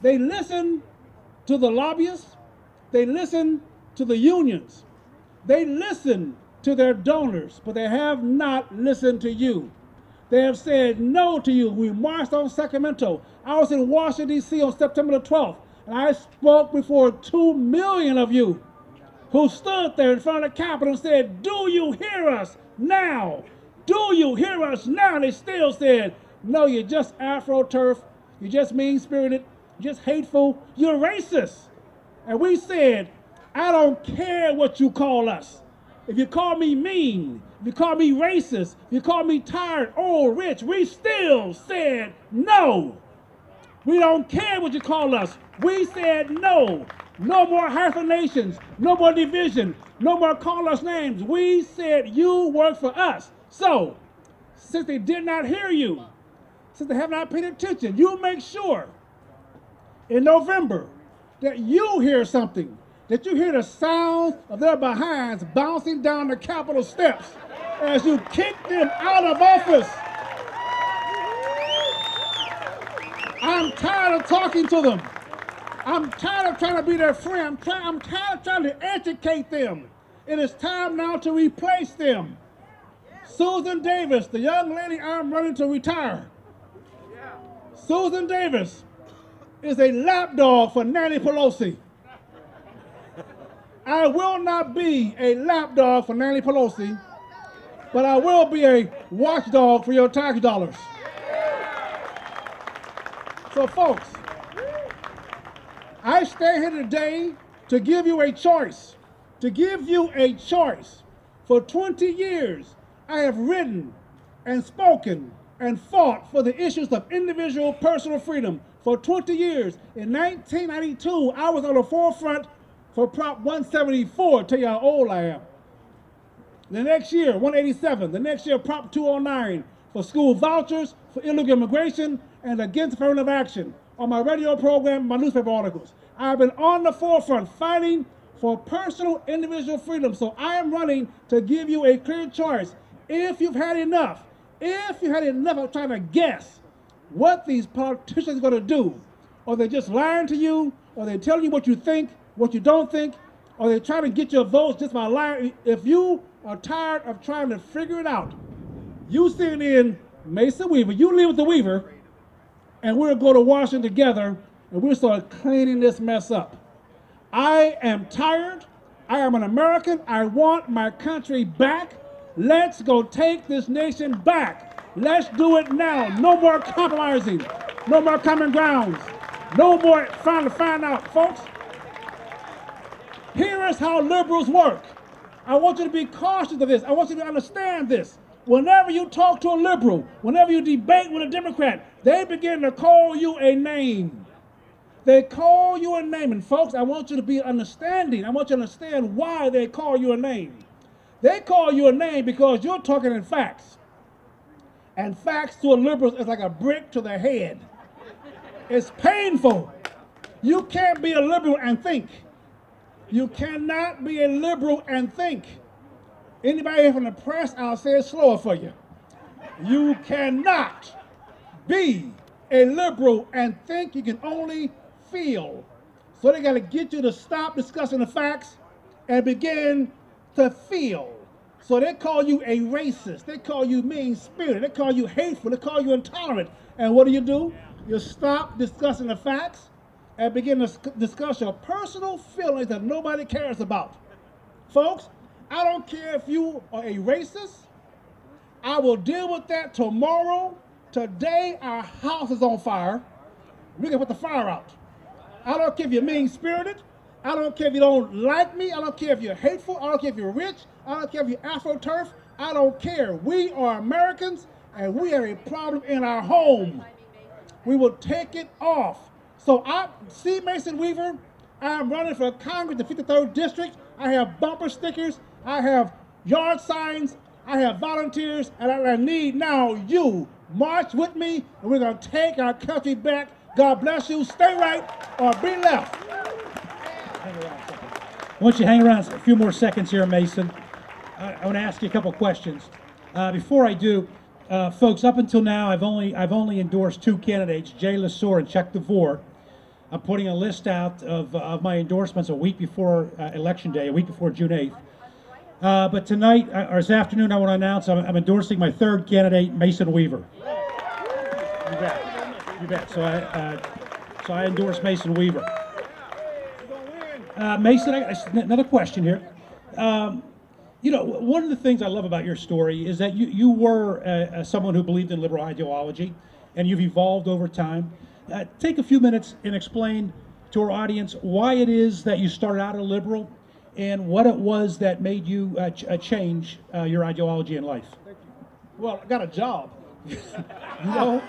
They listen to the lobbyists. They listen to the unions. They listen to their donors, but they have not listened to you. They have said no to you. We marched on Sacramento. I was in Washington, D.C. on September the 12th, and I spoke before 2 million of you who stood there in front of the Capitol and said, do you hear us now? Do you hear us now? And they still said, no, you're just Afro-turf, you're just mean-spirited, you're just hateful, you're racist. And we said, I don't care what you call us. If you call me mean, if you call me racist, if you call me tired, old, rich, we still said no. We don't care what you call us. We said no. No more hyphenations, no more division, no more call us names. We said you work for us. So, since they did not hear you, since they have not paid attention, you make sure in November that you hear something, that you hear the sound of their behinds bouncing down the Capitol steps as you kick them out of office. I'm tired of talking to them. I'm tired of trying to be their friend. I'm tired of trying to educate them. It is time now to replace them. Susan Davis, the young lady I'm running to retire. Susan Davis is a lapdog for Nancy Pelosi. I will not be a lapdog for Nancy Pelosi, but I will be a watchdog for your tax dollars. So folks, I stand here today to give you a choice, For 20 years, I have written and spoken and fought for the issues of individual personal freedom. For 20 years, in 1992, I was on the forefront for Prop 174, tell you how old I am. The next year, 187, the next year, Prop 209, for school vouchers, for illegal immigration, and against affirmative action. On my radio program, my newspaper articles. I've been on the forefront fighting for personal individual freedom. So I am running to give you a clear choice. If you've had enough of trying to guess what these politicians are going to do, or they're just lying to you, or they're telling you what you think, what you don't think, or they're trying to get your votes just by lying. If you are tired of trying to figure it out, you send in Mason Weaver, you leave with the Weaver, and we'll go to Washington together, and we'll start cleaning this mess up. I am tired. I am an American. I want my country back. Let's go take this nation back. Let's do it now. No more compromising. No more common grounds. No more trying to find out. Folks, here is how liberals work. I want you to be cautious of this. I want you to understand this. Whenever you talk to a liberal, whenever you debate with a Democrat, they begin to call you a name. They call you a name. And folks, I want you to be understanding. I want you to understand why they call you a name. They call you a name because you're talking in facts. And facts to a liberal is like a brick to the head. It's painful. You can't be a liberal and think. You cannot be a liberal and think. Anybody from the press, I'll say it slower for you. You cannot be a liberal and think. You can only feel. So they got to get you to stop discussing the facts and begin to feel. So they call you a racist. They call you mean-spirited. They call you hateful. They call you intolerant. And what do? You stop discussing the facts and begin to discuss your personal feelings that nobody cares about. Folks, I don't care if you are a racist. I will deal with that tomorrow. Today, our house is on fire. We can put the fire out. I don't care if you're mean-spirited. I don't care if you don't like me. I don't care if you're hateful. I don't care if you're rich. I don't care if you're Afro-turf. I don't care. We are Americans, and we have a problem in our home. We will take it off. So I see Mason Weaver. I'm running for Congress, the 53rd District. I have bumper stickers. I have yard signs. I have volunteers. And I need now you. March with me, and we're going to take our country back. God bless you. Stay right or be left. I want you to hang around a few more seconds here, Mason. I want to ask you a couple questions. Before I do, folks, up until now, I've only endorsed two candidates, Jay Lesore and Chuck DeVore. I'm putting a list out of my endorsements a week before Election Day, a week before June 8th. But tonight, or this afternoon, I want to announce I'm endorsing my third candidate, Mason Weaver. You bet. You bet. So I endorse Mason Weaver. Mason, another question here. You know, one of the things I love about your story is that you were someone who believed in liberal ideology, and you've evolved over time. Take a few minutes and explain to our audience why it is that you started out a liberal and what it was that made you change your ideology in life. Well, I got a job. You know,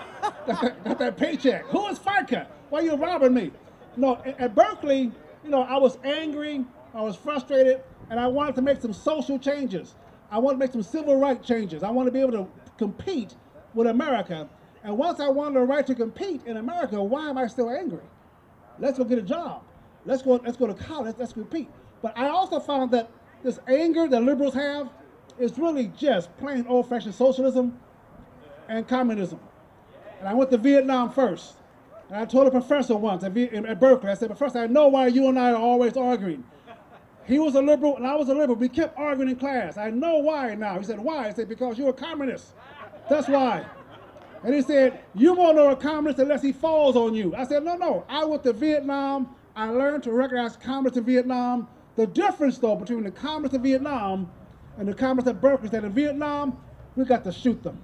got that paycheck. Who is FICA? Why are you robbing me? No, at Berkeley, you know, I was angry, I was frustrated, and I wanted to make some social changes. I wanted to make some civil rights changes. I wanted to be able to compete with America. And once I wanted the right to compete in America, why am I still angry? Let's go get a job. Let's go to college, let's compete. But I also found that this anger that liberals have is really just plain old-fashioned socialism and communism. And I went to Vietnam first. And I told a professor once at Berkeley, I said, Professor, I know why you and I are always arguing. He was a liberal and I was a liberal. We kept arguing in class. I know why now. He said, why? I said, because you're a communist. That's why. And he said, you won't know a communist unless he falls on you. I said, no. I went to Vietnam. I learned to recognize communists in Vietnam. The difference, though, between the communists in Vietnam and the communists at Berkeley is that in Vietnam, we got to shoot them.